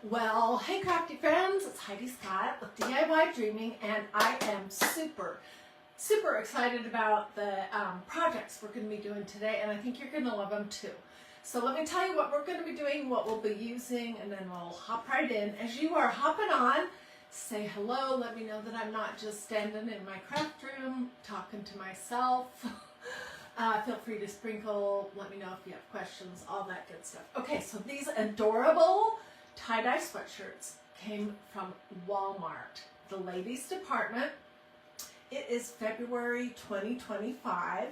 Well, hey crafty friends, it's Hiedi Scott with DIY and I am super excited about the projects we're going to be doing today, and I think you're going to love them too. So let me tell you what we're going to be doing, what we'll be using, and then we'll hop right in. As you are hopping on, say hello, let me know that I'm not just standing in my craft room talking to myself. Feel free to sprinkle, let me know if you have questions, all that good stuff. Okay, so these adorable tie-dye sweatshirts came from Walmart, the ladies department. It is February 2025,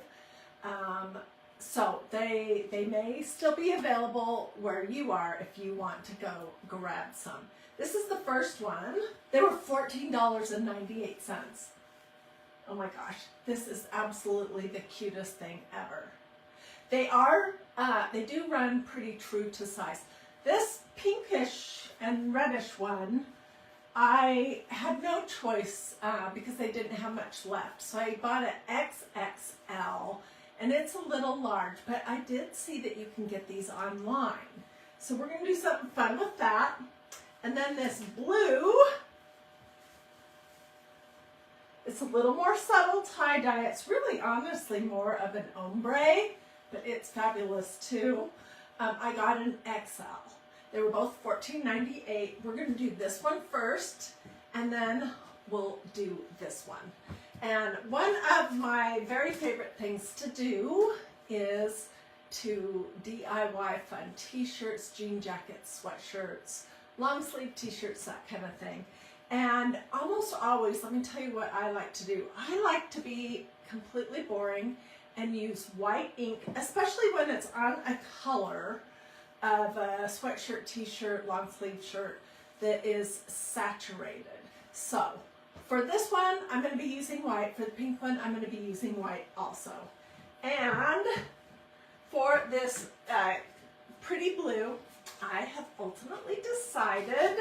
so they may still be available where you are if you want to go grab some. This is the first one. They were $14.98. Oh my gosh, this is absolutely the cutest thing ever. They do run pretty true to size. This pinkish and reddish one, I had no choice because they didn't have much left. So I bought an XXL, and it's a little large, but I did see that you can get these online. So we're going to do something fun with that. And then this blue, it's a little more subtle tie-dye. It's really honestly more of an ombre, but it's fabulous too. I got an XL. They were both $14.98. We're going to do this one first, and then we'll do this one. And one of my very favorite things to do is to DIY fun t-shirts, jean jackets, sweatshirts, long sleeve t-shirts, that kind of thing. And almost always, let me tell you what I like to do. I like to be completely boring and use white ink, especially when it's on a color of a sweatshirt, t-shirt, long sleeve shirt that is saturated. So for this one, I'm going to be using white. For the pink one, I'm going to be using white also. And for this pretty blue, I have ultimately decided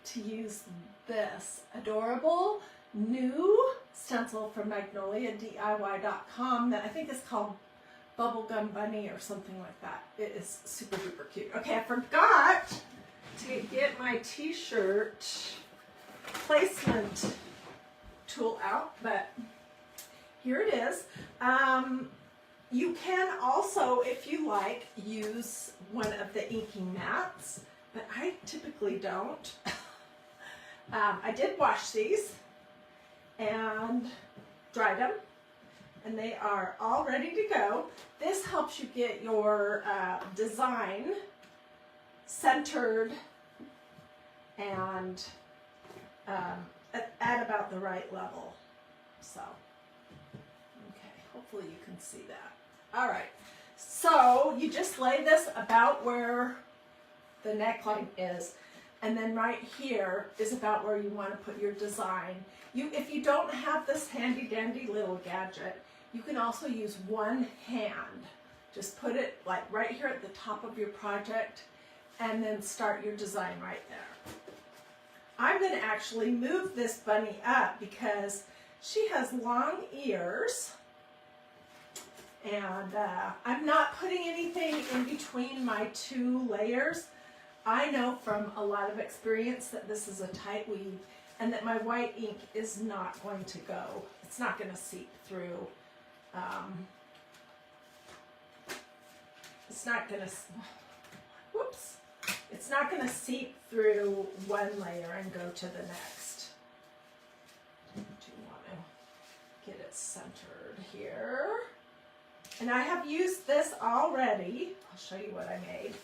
to use this adorable new stencil from MagnoliaDIY.com that I think is called Bubblegum Bunny or something like that. It is super duper cute. Okay, I forgot to get my t-shirt placement tool out, but here it is. You can also, if you like, use one of the inking mats, but I typically don't. I did wash these and dried them, and they are all ready to go. This helps you get your design centered and at about the right level. So, okay, hopefully you can see that. All right, so you just lay this about where the neckline is, and then right here is about where you want to put your design. If you don't have this handy dandy little gadget, you can also use one hand. Just put it like right here at the top of your project and then start your design right there. I'm going to actually move this bunny up because she has long ears, and I'm not putting anything in between my two layers. I know from a lot of experience that this is a tight weave and that my white ink is not going to go. It's not going to seep through. It's not going to, whoops. It's not going to seep through one layer and go to the next. Do you want to get it centered here? And I have used this already. I'll show you what I made.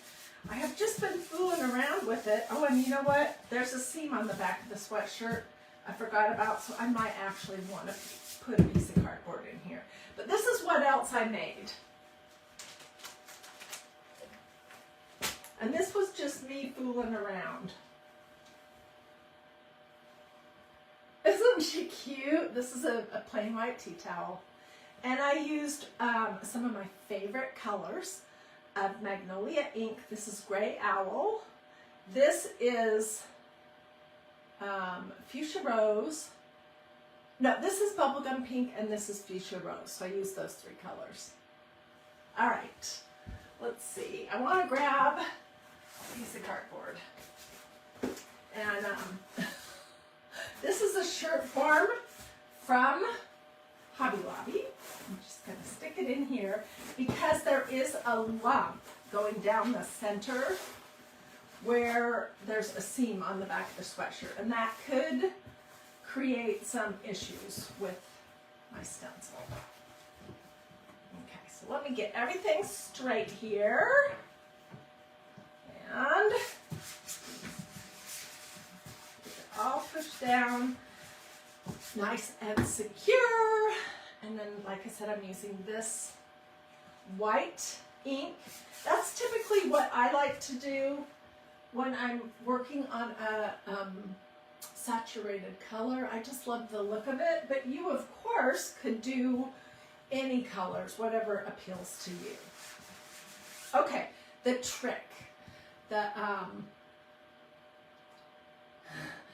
I have just been fooling around with it. Oh, and you know what? There's a seam on the back of the sweatshirt I forgot about, so I might actually want to put a piece of cardboard in here. But this is what else I made. And this was just me fooling around. Isn't she cute? This is a plain white tea towel. And I used some of my favorite colors of Magnolia ink. This is Gray Owl. This is Fuchsia Rose. No, this is Bubblegum Pink, and this is Fuchsia Rose. So I used those three colors. All right, let's see. I want to grab a piece of cardboard. sweatshirt form from Hobby Lobby. I'm just going to stick it in here because there is a lump going down the center where there's a seam on the back of the sweatshirt, and that could create some issues with my stencil. Okay, so let me get everything straight here. And get it all pushed down, nice and secure. And then, like I said, I'm using this white ink. That's typically what I like to do when I'm working on a saturated color. I just love the look of it, but you, of course, could do any colors, whatever appeals to you. Okay, the trick.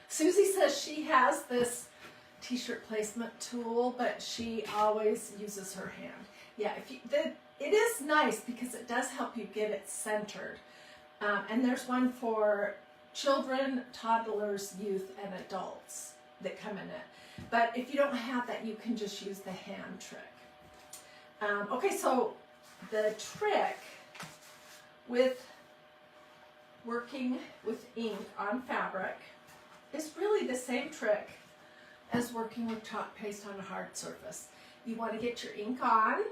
Susie says she has this t-shirt placement tool, but she always uses her hand. Yeah, it is nice because it does help you get it centered. And there's one for children, toddlers, youth, and adults that come in it. But if you don't have that, you can just use the hand trick. Okay, so the trick with working with ink on fabric is really the same trick as working with chalk paste on a hard surface. You want to get your ink on,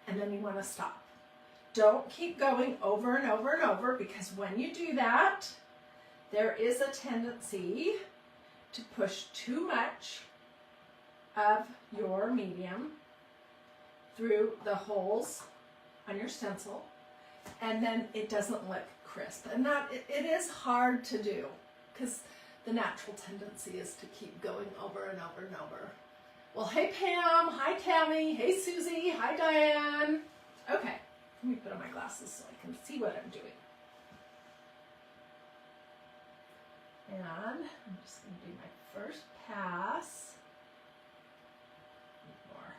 and then you want to stop. Don't keep going over and over and over, because when you do that, there is a tendency to push too much of your medium through the holes on your stencil, and then it doesn't look crisp. And it is hard to do because the natural tendency is to keep going over and over and over. Well, hey Pam, hi Tammy, hey Susie, hi Diane. Okay, let me put on my glasses so I can see what I'm doing. And I'm just going to do my first pass. More.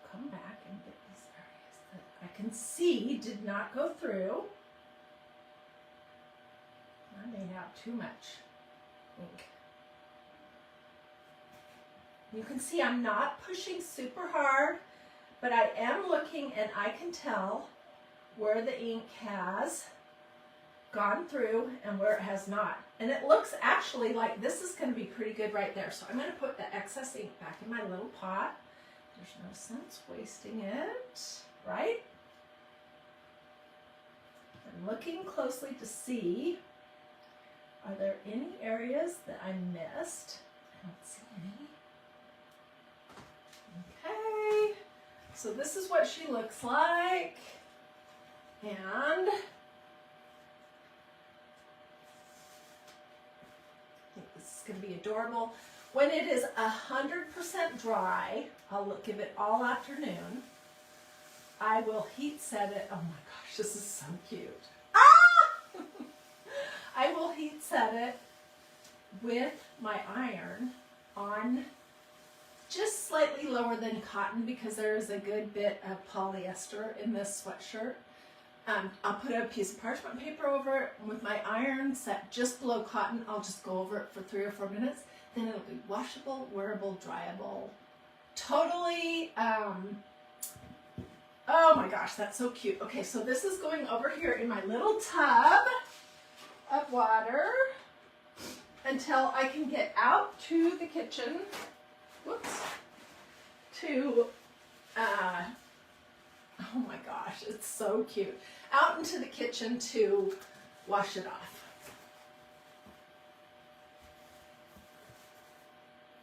Come back and get these areas that I can see did not go through. I may have too much ink. You can see I'm not pushing super hard, but I am looking and I can tell where the ink has gone through and where it has not. And it looks actually like this is going to be pretty good right there. So I'm going to put the excess ink back in my little pot. There's no sense wasting it, right? I'm looking closely to see, are there any areas that I missed? I don't see any. Okay, so this is what she looks like, and I think this is going to be adorable. When it is 100% dry, I'll give it all afternoon. I will heat set it. Oh my gosh, this is so cute. Ah! I will heat set it with my iron on just slightly lower than cotton because there is a good bit of polyester in this sweatshirt. I'll put a piece of parchment paper over it with my iron set just below cotton. I'll just go over it for 3 or 4 minutes. Then it'll be washable, wearable, dryable. Totally, oh my gosh, that's so cute. Okay, so this is going over here in my little tub of water until I can get out to the kitchen. Whoops. To, oh my gosh, it's so cute. Out into the kitchen to wash it off.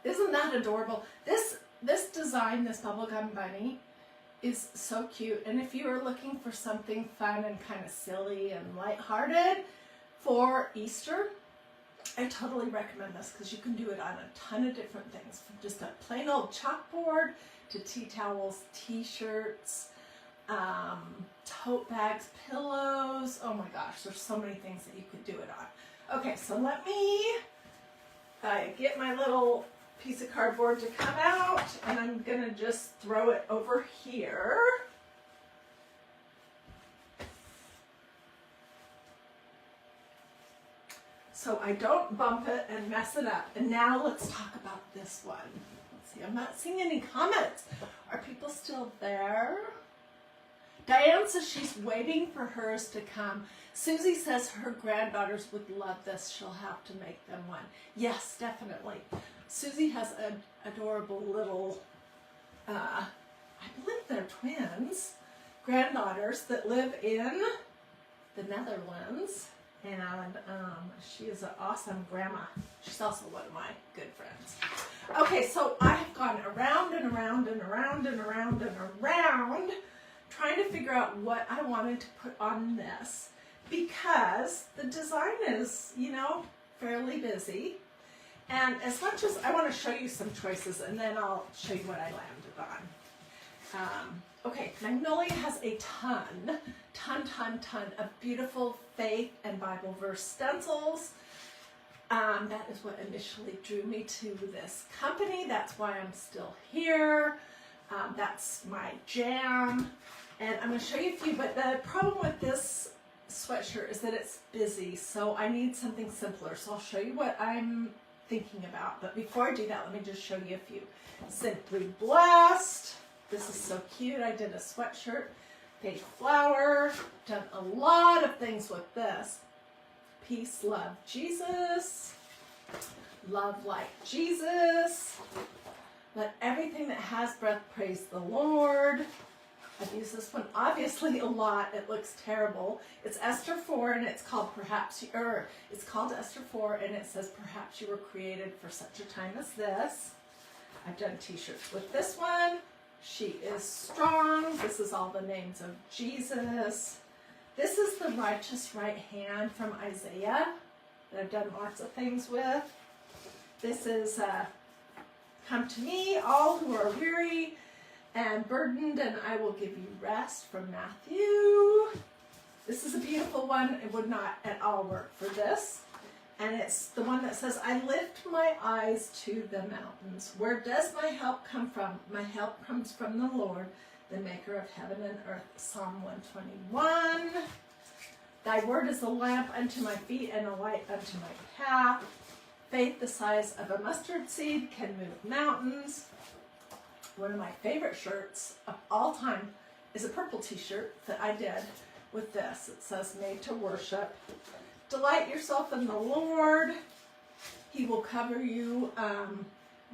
Isn't that adorable? This design, this bubblegum bunny, is so cute. And if you are looking for something fun and kind of silly and lighthearted for Easter, I totally recommend this because you can do it on a ton of different things, from just a plain old chalkboard to tea towels, t-shirts, tote bags, pillows. Oh my gosh, there's so many things that you could do it on. Okay, so let me get my little piece of cardboard to come out, and I'm gonna just throw it over here. so I don't bump it and mess it up. And now let's talk about this one. Let's see, I'm not seeing any comments. Are people still there? Diane says she's waiting for hers to come. Susie says her granddaughters would love this. She'll have to make them one. Yes, definitely. Susie has adorable little, I believe they're twins, granddaughters that live in the Netherlands. And she is an awesome grandma. She's also one of my good friends. Okay, so I have gone around and around and around and around and around trying to figure out what I wanted to put on this, because the design is, you know, fairly busy. And as much as I want to show you some choices, and then I'll show you what I landed on. Okay, Magnolia has a ton of beautiful faith and Bible verse stencils. That is what initially drew me to this company. That's why I'm still here. That's my jam. And I'm going to show you a few, but the problem with this sweatshirt is that it's busy, so I need something simpler. So I'll show you what I'm thinking about. But before I do that, let me just show you a few. Simply Blessed. This is so cute. I did a sweatshirt. Faith Flower. Done a lot of things with this. Peace, Love, Jesus. Love like Jesus. Let everything that has breath praise the Lord. I've used this one obviously a lot. It looks terrible. It's Esther 4 and it's called it's called Esther 4 and it says Perhaps You Were Created for Such a Time as This. I've done t-shirts with this one. She is strong. This is all the names of Jesus. This is the righteous right hand from Isaiah that I've done lots of things with. This is Come to Me, all who are weary and burdened, and I will give you rest from Matthew. This is a beautiful one. It would not at all work for this. And it's the one that says, I lift my eyes to the mountains. Where does my help come from? My help comes from the Lord, the maker of heaven and earth. Psalm 121. Thy word is a lamp unto my feet and a light unto my path. Faith the size of a mustard seed can move mountains. One of my favorite shirts of all time is a purple t-shirt that I did with this. It says Made to Worship. Delight yourself in the Lord. He will cover you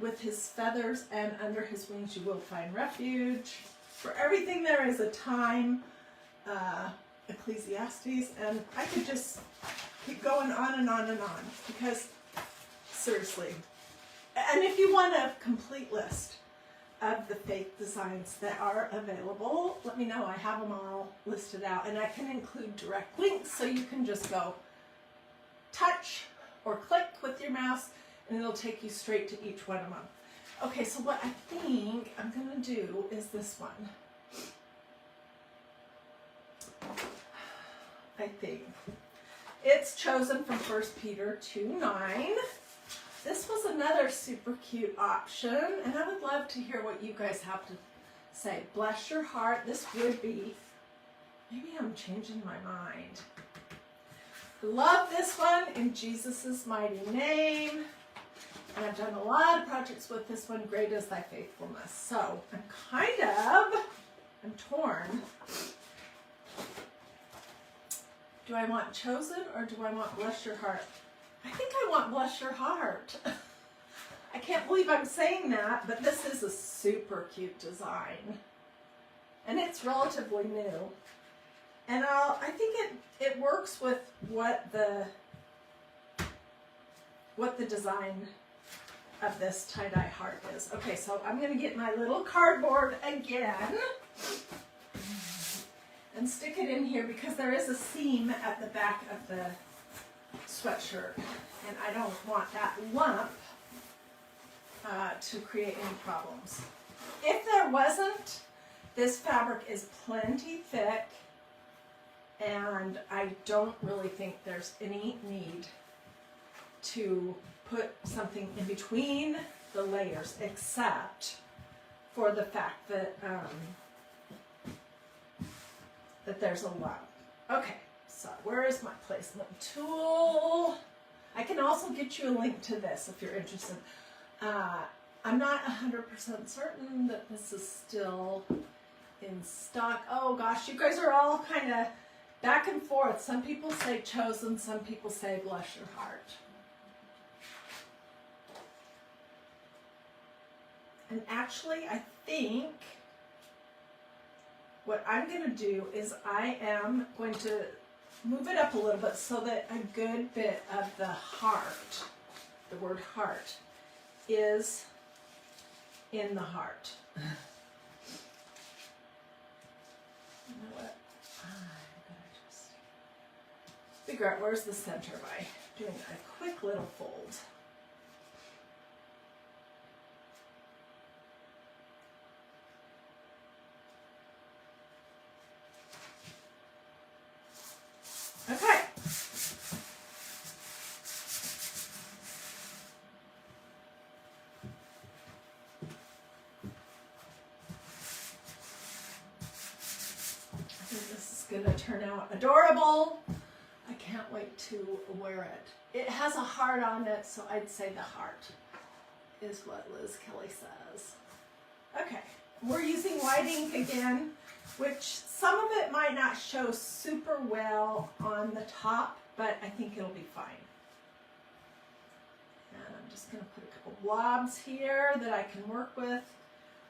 with his feathers, and under his wings you will find refuge. For everything there is a time. Ecclesiastes, and I could just keep going on and on and on, because seriously. And if you want a complete list of the faith designs that are available, let me know. I have them all listed out, and I can include direct links so you can just go touch or click with your mouse and it'll take you straight to each one of them. Okay, so what I think I'm going to do is this one. I think it's chosen from 1 Peter 2:9. This was another super cute option, and I would love to hear what you guys have to say. Bless your heart. This would be, maybe I'm changing my mind. Love this one in Jesus' mighty name. And I've done a lot of projects with this one. Great is thy faithfulness. So I'm torn. Do I want chosen or do I want bless your heart? I think I want bless your heart. I can't believe I'm saying that, but this is a super cute design. And it's relatively new. And I think it works with what the design of this tie-dye heart is. Okay, so I'm going to get my little cardboard again and stick it in here, because there is a seam at the back of the sweatshirt, and I don't want that lump to create any problems. If there wasn't, this fabric is plenty thick, and I don't really think there's any need to put something in between the layers, except for the fact that that there's a lump. Okay, so where is my placement tool? I can also get you a link to this if you're interested. I'm not 100% certain that this is still in stock. Oh gosh, you guys are all kind of back and forth. Some people say Chosen, some people say Bless Your Heart. And actually, I think what I'm going to do is I am going to move it up a little bit so that a good bit of the heart, the word heart, is in the heart. You know what? I'm going to just figure out where's the center by doing a quick little fold. Okay. I think this is going to turn out adorable. I can't wait to wear it. It has a heart on it, so I'd say the heart is what Liz Kelly says. Okay, we're using white ink again, which some of it might not show super well on the top, but I think it'll be fine. And I'm just going to put a couple blobs here that I can work with.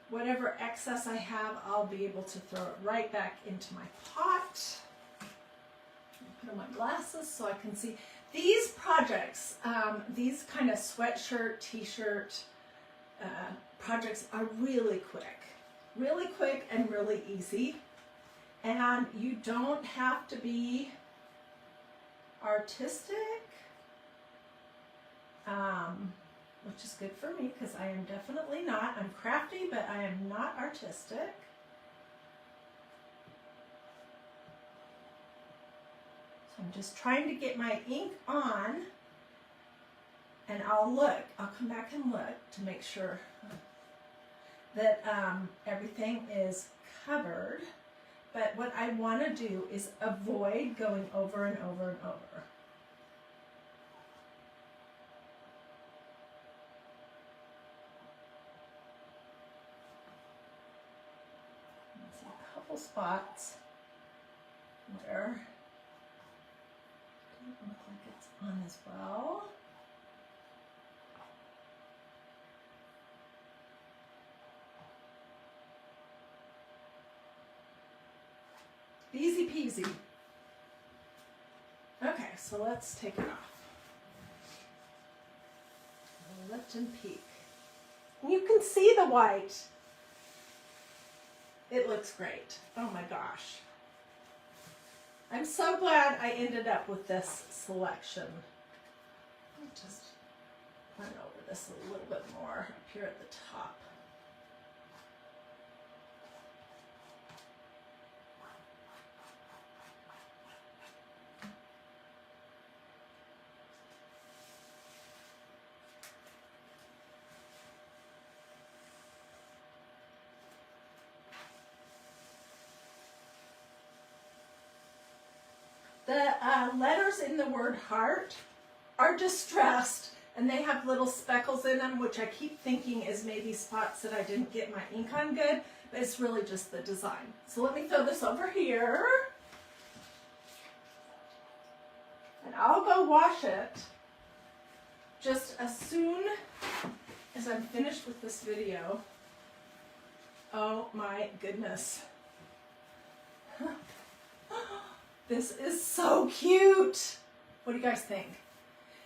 Whatever excess I have, I'll be able to throw it right back into my pot. Put on my glasses so I can see. These projects, these kind of sweatshirt, t-shirt projects are really quick and really easy. And you don't have to be artistic, which is good for me because I am definitely not. I'm crafty, but I am not artistic. So I'm just trying to get my ink on, and I'll come back and look to make sure that everything is covered. But what I want to do is avoid going over and over and over. See a couple spots where it doesn't look like it's on as well. Easy peasy. Okay, so let's take it off. Lift and peek. And you can see the white. It looks great. Oh my gosh. I'm so glad I ended up with this selection. Let me just run over this a little bit more up here at the top. The letters in the word heart are distressed, and they have little speckles in them, which I keep thinking is maybe spots that I didn't get my ink on good, but it's really just the design. So let me throw this over here, and I'll go wash it just as soon as I'm finished with this video. Oh my goodness. This is so cute. What do you guys think?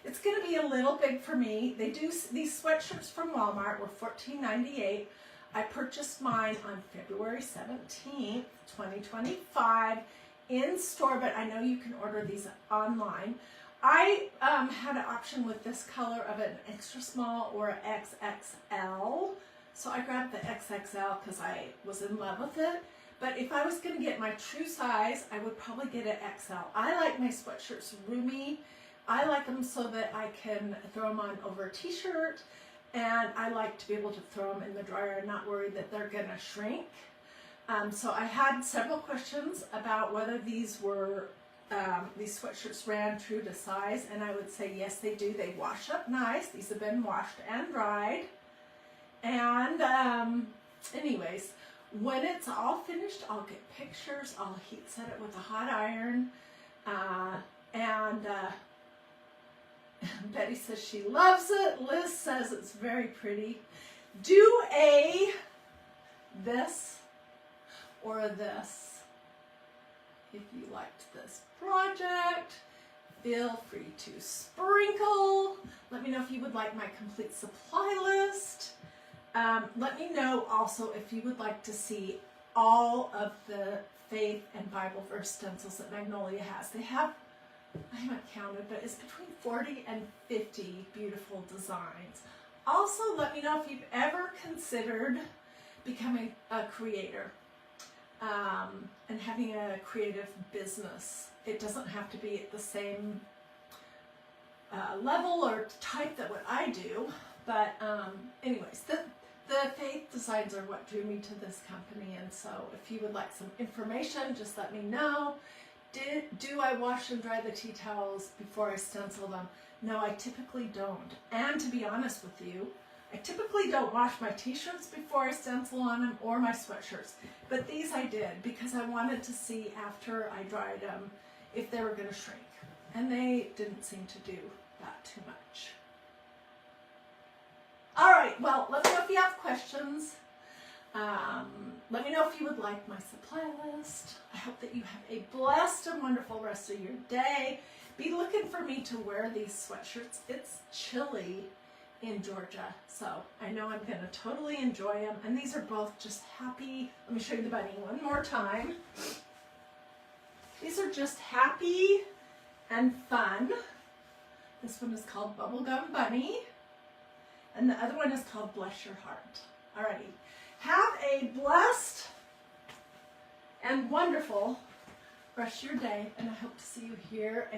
It's going to be a little big for me. They do these sweatshirts from Walmart were $14.98. I purchased mine on February 17th, 2025 in store, but I know you can order these online. I had an option with this color of an extra small or an XXL. So I grabbed the XXL because I was in love with it. But if I was going to get my true size, I would probably get an XL. I like my sweatshirts roomy. I like them so that I can throw them on over a t-shirt, and I like to be able to throw them in the dryer and not worry that they're going to shrink. So I had several questions about whether these were these sweatshirts ran true to size, and I would say yes, they do. They wash up nice. These have been washed and dried. And anyways, when it's all finished, I'll get pictures. I'll heat set it with a hot iron. Betty says she loves it. Liz says it's very pretty. Do a this or a this. If you liked this project, feel free to sprinkle. Let me know if you would like my complete supply list. Let me know also if you would like to see all of the faith and Bible verse stencils that Magnolia has. They have, I haven't counted, but it's between 40 and 50 beautiful designs. Also, let me know if you've ever considered becoming a creator and having a creative business. It doesn't have to be at the same level or type that what I do, but anyways, the faith designs are what drew me to this company, and so if you would like some information, just let me know. Do I wash and dry the tea towels before I stencil them? No, I typically don't. And to be honest with you, I typically don't wash my t-shirts before I stencil on them or my sweatshirts. But these I did because I wanted to see after I dried them if they were going to shrink. And they didn't seem to do that too much. All right, well, let me know if you have questions. Let me know if you would like my supply list. I hope that you have a blessed and wonderful rest of your day. Be looking for me to wear these sweatshirts. It's chilly in Georgia, so I know I'm going to totally enjoy them. And these are both just happy. Let me show you the bunny one more time. These are just happy and fun. This one is called Bubblegum Bunny, and the other one is called Bless Your Heart. Alrighty. Have a blessed and wonderful rest of your day, and I hope to see you here.